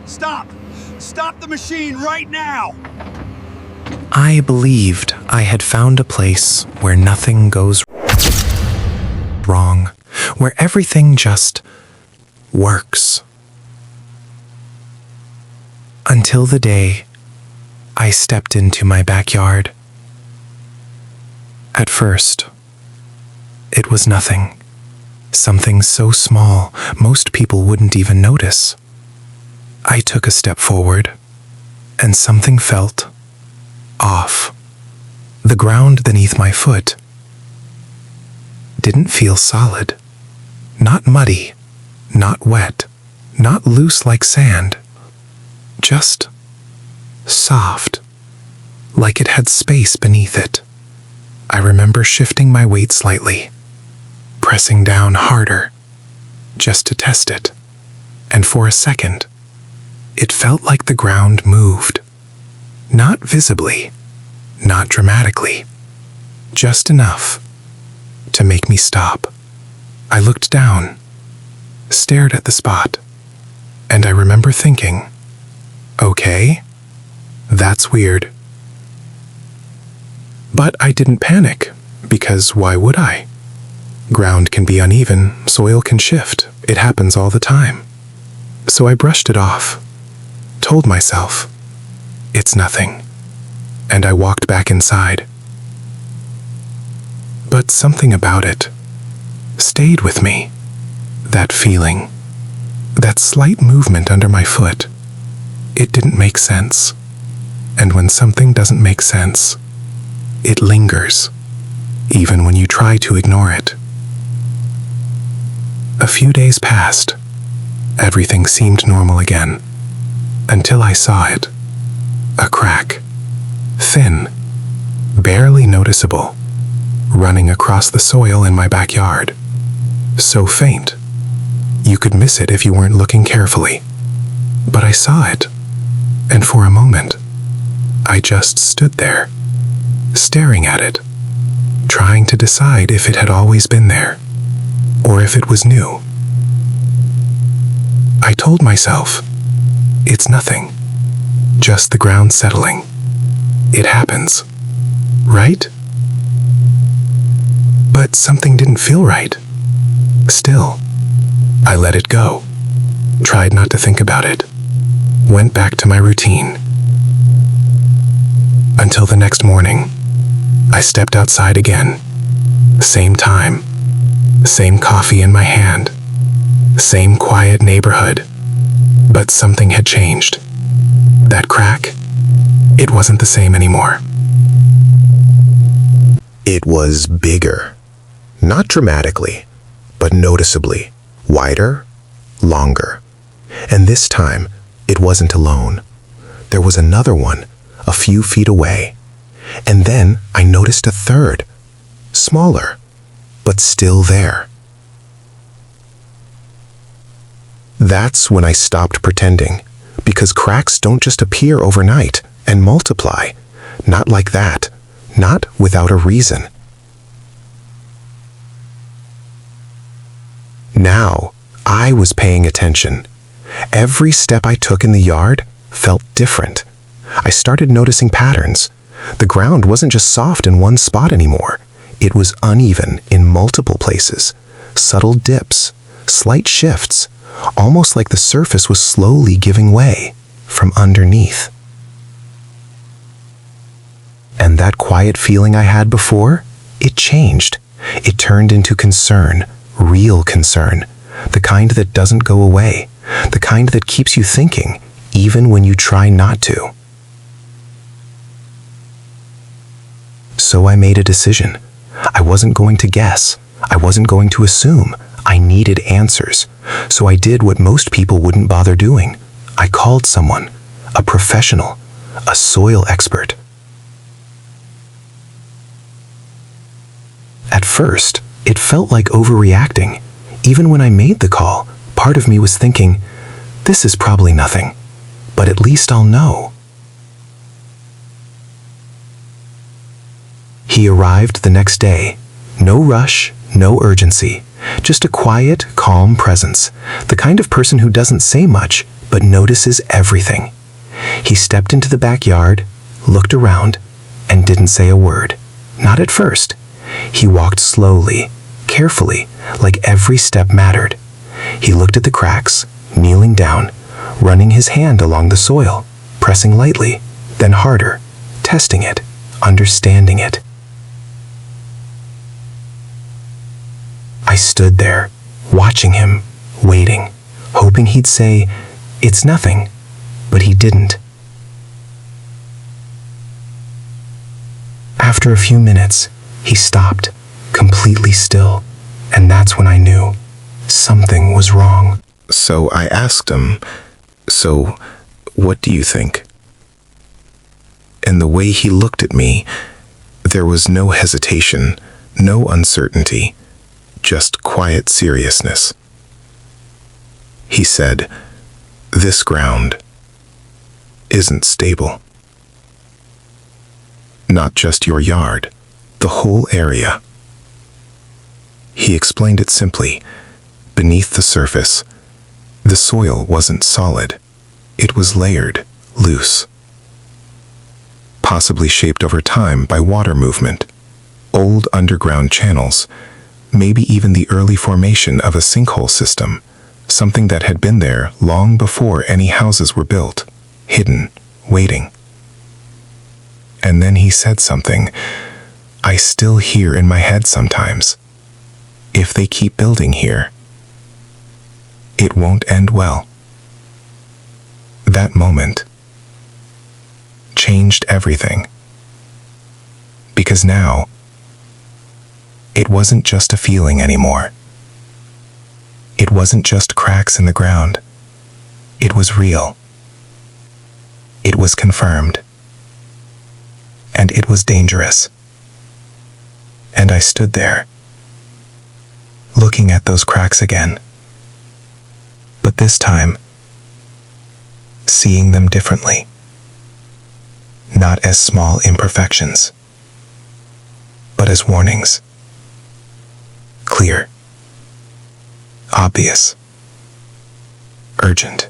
Stop! Stop the machine right now! I believed I had found a place where nothing goes wrong, where everything just works. Until the day I stepped into my backyard. At first, it was nothing. Something so small, most people wouldn't even notice. I took a step forward, and something felt off. The ground beneath my foot didn't feel solid. Not muddy, not wet, not loose like sand. Just soft, like it had space beneath it. I remember shifting my weight slightly, pressing down harder, just to test it. And for a second, it felt like the ground moved. Not visibly, not dramatically, just enough to make me stop. I looked down, stared at the spot, and I remember thinking, okay, that's weird. But I didn't panic, because why would I? Ground can be uneven, soil can shift, it happens all the time. So I brushed it off, told myself, it's nothing, and I walked back inside. But something about it stayed with me. That feeling, that slight movement under my foot, it didn't make sense. And when something doesn't make sense, it lingers, even when you try to ignore it. A few days passed. Everything seemed normal again, until I saw it. A crack, thin, barely noticeable, running across the soil in my backyard. So faint, you could miss it if you weren't looking carefully. But I saw it, and for a moment, I just stood there, staring at it, trying to decide if it had always been there, or if it was new. I told myself, it's nothing, just the ground settling. It happens, right? But something didn't feel right. Still, I let it go, tried not to think about it, went back to my routine. Until the next morning, I stepped outside again. Same time, same coffee in my hand, same quiet neighborhood. But something had changed. That crack, it wasn't the same anymore. It was bigger. Not dramatically, but noticeably. Wider, longer. And this time, it wasn't alone. There was another one, a few feet away. And then I noticed a third, smaller, but still there. That's when I stopped pretending, because cracks don't just appear overnight and multiply. Not like that, not without a reason. Now, I was paying attention. Every step I took in the yard felt different. I started noticing patterns. The ground wasn't just soft in one spot anymore. It was uneven in multiple places. Subtle dips, slight shifts, almost like the surface was slowly giving way from underneath. And that quiet feeling I had before, it changed. It turned into concern, real concern, the kind that doesn't go away, the kind that keeps you thinking, even when you try not to. So I made a decision. I wasn't going to guess. I wasn't going to assume. I needed answers. So I did what most people wouldn't bother doing. I called someone, a professional, a soil expert. At first, it felt like overreacting. Even when I made the call, part of me was thinking, this is probably nothing, but at least I'll know. He arrived the next day. No rush, no urgency, just a quiet, calm presence, the kind of person who doesn't say much, but notices everything. He stepped into the backyard, looked around, and didn't say a word. Not at first. He walked slowly, carefully, like every step mattered. He looked at the cracks, kneeling down, running his hand along the soil, pressing lightly, then harder, testing it, understanding it. I stood there, watching him, waiting, hoping he'd say, "It's nothing," but he didn't. After a few minutes, he stopped, completely still, and that's when I knew something was wrong. So I asked him, "So, what do you think?" And the way he looked at me, there was no hesitation, no uncertainty, just quiet seriousness. He said, "This ground isn't stable. Not just your yard, the whole area." He explained it simply. Beneath the surface, the soil wasn't solid. It was layered, loose. Possibly shaped over time by water movement, old underground channels, maybe even the early formation of a sinkhole system, something that had been there long before any houses were built, hidden, waiting. And then he said something I still hear in my head sometimes. If they keep building here, it won't end well. That moment changed everything. Because now, it wasn't just a feeling anymore. It wasn't just cracks in the ground. It was real. It was confirmed. And it was dangerous. And I stood there, looking at those cracks again. But this time, seeing them differently. Not as small imperfections, but as warnings. Clear. Obvious. Urgent.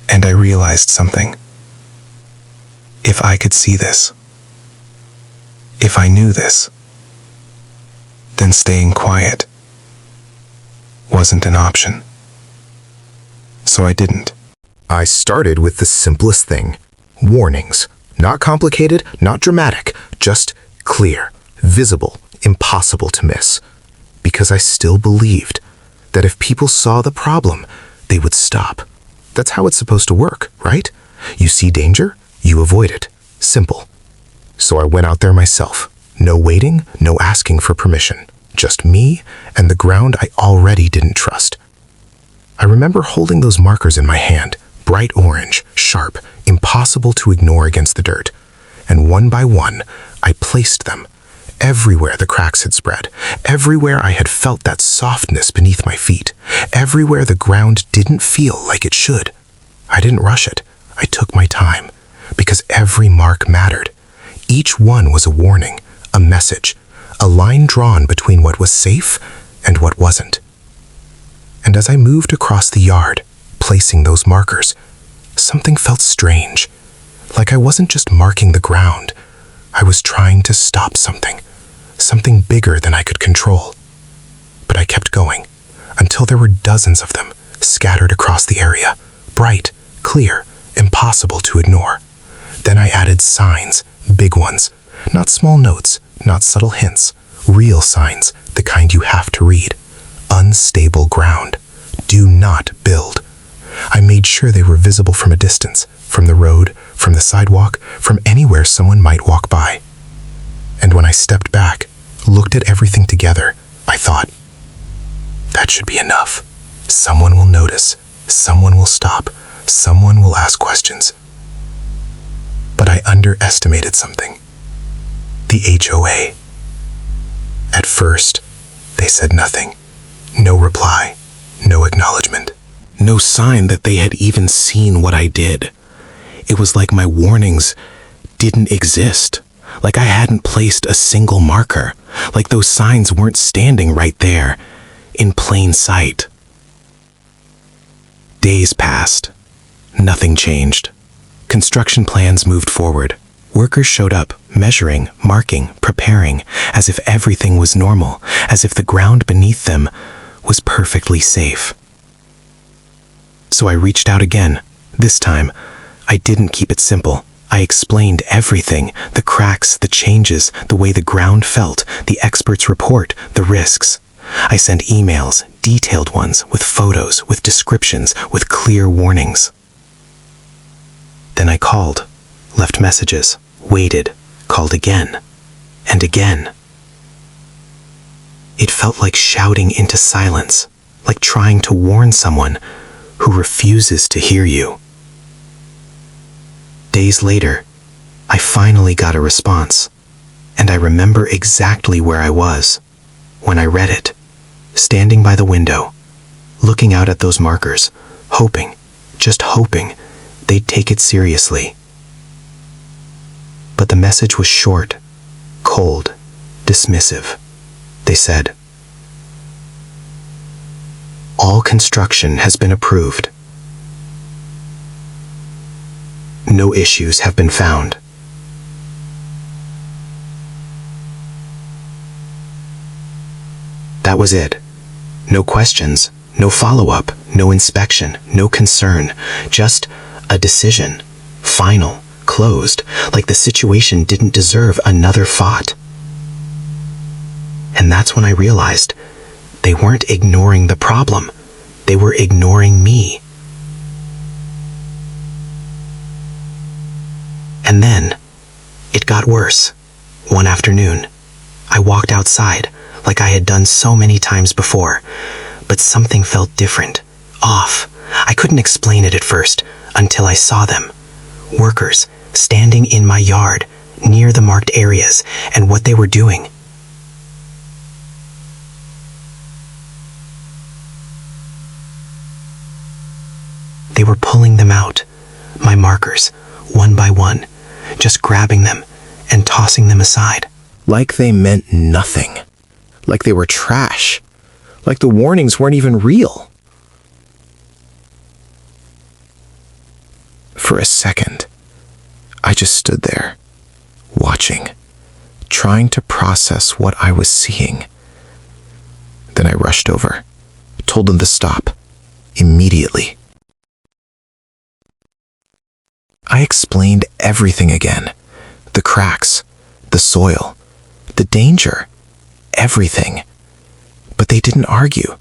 And I realized something. If I could see this, if I knew this, then staying quiet wasn't an option. So I didn't. I started with the simplest thing. Warnings. Not complicated, not dramatic, just clear, visible, impossible to miss. Because I still believed that if people saw the problem, they would stop. That's how it's supposed to work, right? You see danger, you avoid it. Simple. So I went out there myself. No waiting, no asking for permission. Just me and the ground I already didn't trust. I remember holding those markers in my hand, bright orange, sharp, impossible to ignore against the dirt. And one by one, I placed them. Everywhere the cracks had spread, everywhere I had felt that softness beneath my feet, everywhere the ground didn't feel like it should. I didn't rush it. I took my time, because every mark mattered. Each one was a warning, a message, a line drawn between what was safe and what wasn't. And as I moved across the yard, placing those markers, something felt strange. Like I wasn't just marking the ground. I was trying to stop something bigger than I could control. But I kept going, until there were dozens of them, scattered across the area, bright, clear, impossible to ignore. Then I added signs, big ones, not small notes, not subtle hints, real signs, the kind you have to read. Unstable ground. Do not build. I made sure they were visible from a distance, from the road, from the sidewalk, from anywhere someone might walk by. And when I stepped back, looked at everything together, I thought, that should be enough. Someone will notice, someone will stop, someone will ask questions. But I underestimated something. The HOA. At first, they said nothing. No reply, no acknowledgement. No sign that they had even seen what I did. It was like my warnings didn't exist. Like I hadn't placed a single marker. Like those signs weren't standing right there, in plain sight. Days passed. Nothing changed. Construction plans moved forward. Workers showed up, measuring, marking, preparing, as if everything was normal, as if the ground beneath them was perfectly safe. So I reached out again. This time, I didn't keep it simple. I explained everything, the cracks, the changes, the way the ground felt, the expert's report, the risks. I sent emails, detailed ones, with photos, with descriptions, with clear warnings. Then I called, left messages, waited, called again, and again. It felt like shouting into silence, like trying to warn someone who refuses to hear you. Days later, I finally got a response, and I remember exactly where I was when I read it, standing by the window, looking out at those markers, hoping, just hoping, they'd take it seriously. But the message was short, cold, dismissive. They said, "All construction has been approved. No issues have been found." That was it. No questions, no follow-up, no inspection, no concern, just a decision, final, closed, like the situation didn't deserve another thought. And that's when I realized they weren't ignoring the problem, they were ignoring me. And then, it got worse. One afternoon, I walked outside, like I had done so many times before, but something felt different, off. I couldn't explain it at first, until I saw them. Workers, standing in my yard, near the marked areas, and what they were doing. They were pulling them out, my markers, one by one, just grabbing them and tossing them aside. Like they meant nothing. Like they were trash. Like the warnings weren't even real. For a second, I just stood there, watching, trying to process what I was seeing. Then I rushed over, told them to stop, immediately. I explained everything again. The cracks, the soil, the danger, everything. But they didn't argue.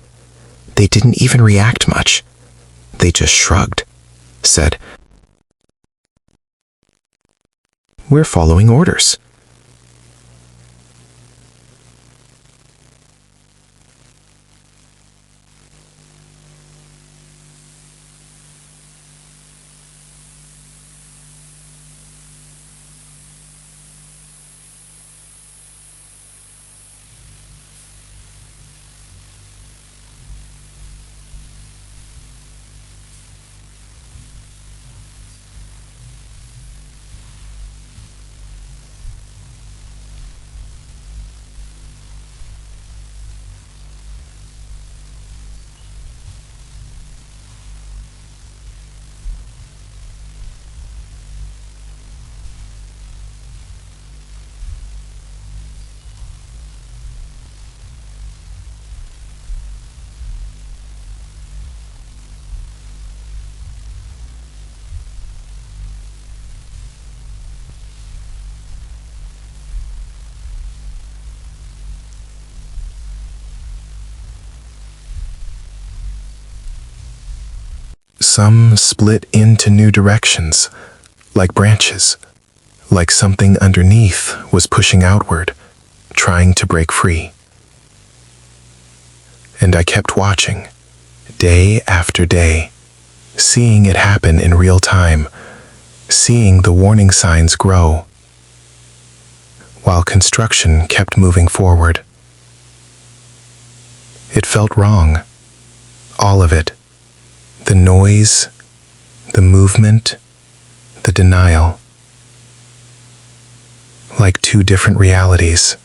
They didn't even react much. They just shrugged, said, "We're following orders." Some split into new directions, like branches, like something underneath was pushing outward, trying to break free. And I kept watching, day after day, seeing it happen in real time, seeing the warning signs grow, while construction kept moving forward. It felt wrong, all of it. The noise, the movement, the denial. Like two different realities,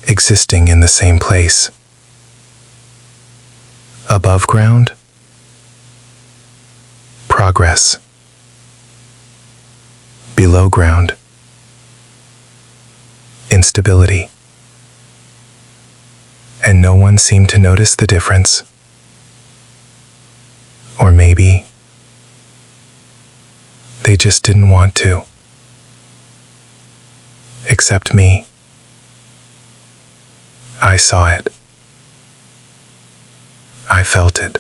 existing in the same place. Above ground progress. Below ground, instability. And no one seemed to notice the difference. Or maybe they just didn't want to. Except me. I saw it. I felt it.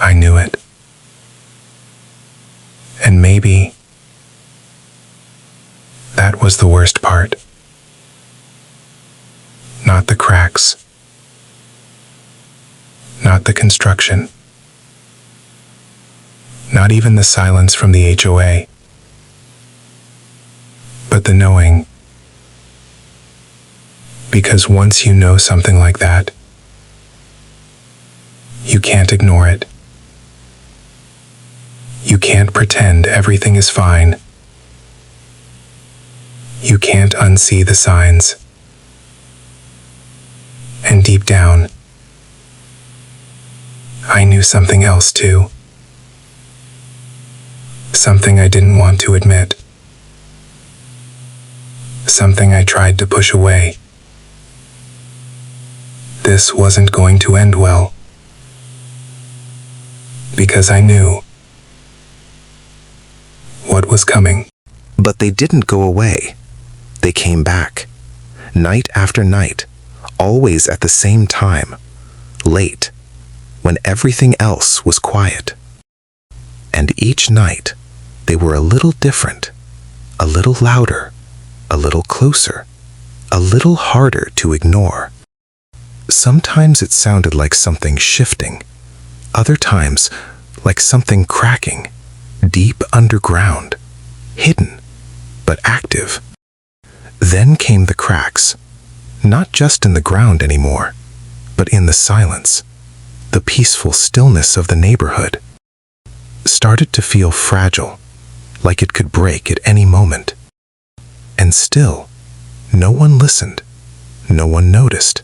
I knew it. And maybe that was the worst part. Not the cracks. Not the construction. Not even the silence from the HOA. But the knowing. Because once you know something like that, you can't ignore it. You can't pretend everything is fine. You can't unsee the signs. And deep down, I knew something else too. Something I didn't want to admit. Something I tried to push away. This wasn't going to end well. Because I knew what was coming. But they didn't go away. They came back, night after night, always at the same time, late, when everything else was quiet. And each night, they were a little different, a little louder, a little closer, a little harder to ignore. Sometimes it sounded like something shifting, other times like something cracking, deep underground, hidden, but active. Then came the cracks, not just in the ground anymore, but in the silence, the peaceful stillness of the neighborhood. Started to feel fragile, like it could break at any moment. And still, no one listened, no one noticed,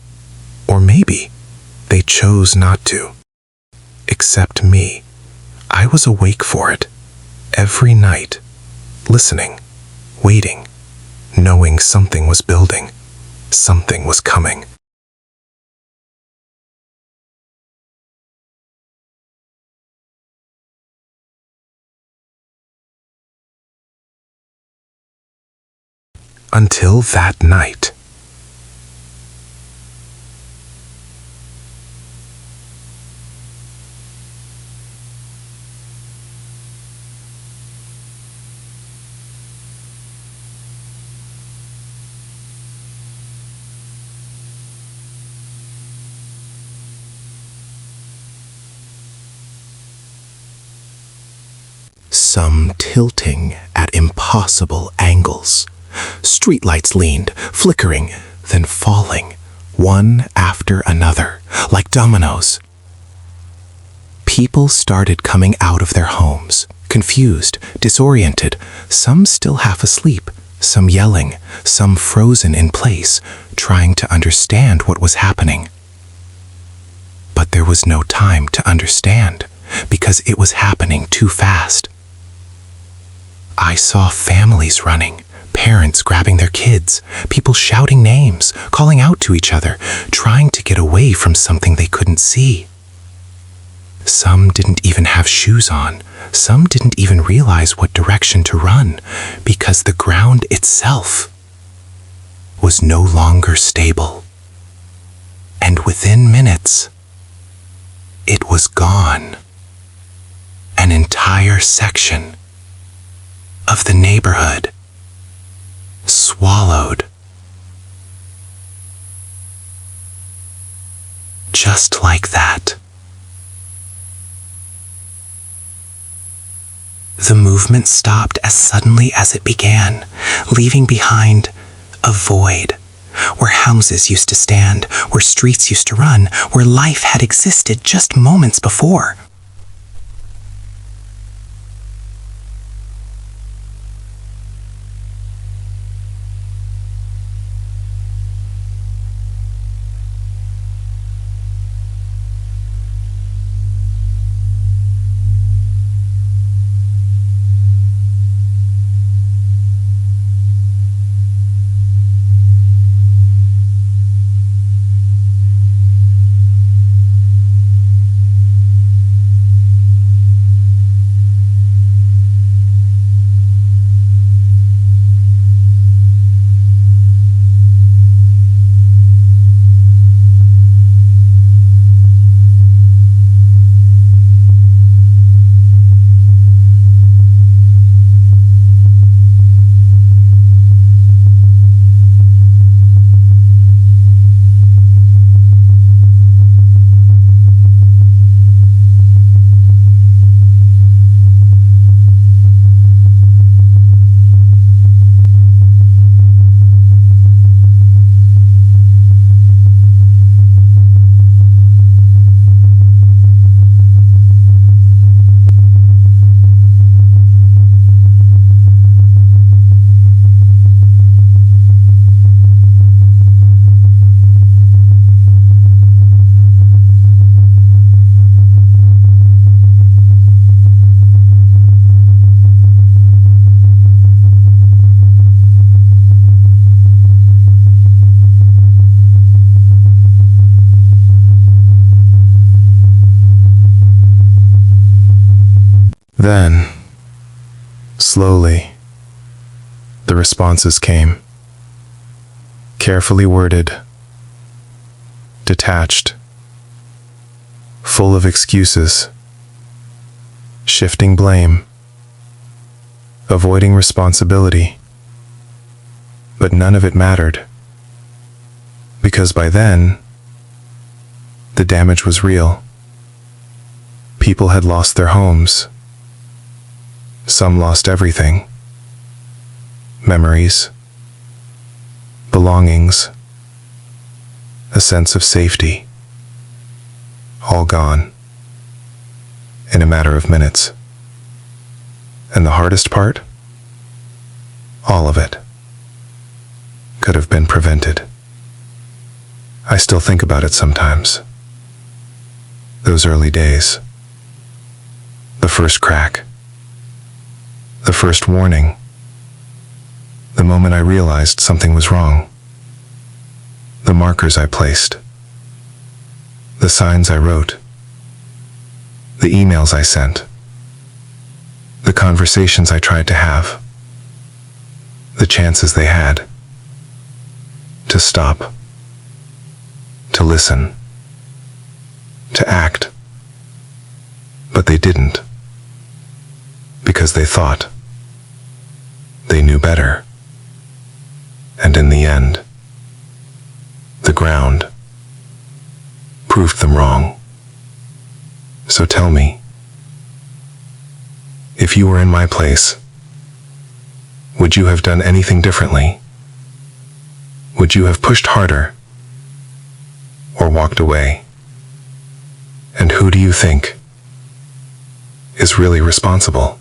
or maybe they chose not to. Except me. I was awake for it, every night, listening, waiting, knowing something was building, something was coming. Until that night. Some tilting at impossible angles. Streetlights leaned, flickering, then falling, one after another, like dominoes. People started coming out of their homes, confused, disoriented, some still half asleep, some yelling, some frozen in place, trying to understand what was happening. But there was no time to understand, because it was happening too fast. I saw families running, parents grabbing their kids, people shouting names, calling out to each other, trying to get away from something they couldn't see. Some didn't even have shoes on. Some didn't even realize what direction to run, because the ground itself was no longer stable. And within minutes, it was gone. An entire section of the neighborhood swallowed. Just like that. The movement stopped as suddenly as it began, leaving behind a void, where houses used to stand, where streets used to run, where life had existed just moments before. Then, slowly, the responses came. Carefully worded, detached, full of excuses, shifting blame, avoiding responsibility. But none of it mattered, because by then, the damage was real. People had lost their homes. Some lost everything. Memories, belongings, a sense of safety. All gone. In a matter of minutes. And the hardest part? All of it could have been prevented. I still think about it sometimes. Those early days. The first crack. The first warning. The moment I realized something was wrong. The markers I placed. The signs I wrote. The emails I sent. The conversations I tried to have. The chances they had. To stop. To listen. To act. But they didn't. Because they thought. They knew better. And in the end, the ground proved them wrong. So tell me, if you were in my place, would you have done anything differently? Would you have pushed harder? Or walked away? And who do you think is really responsible?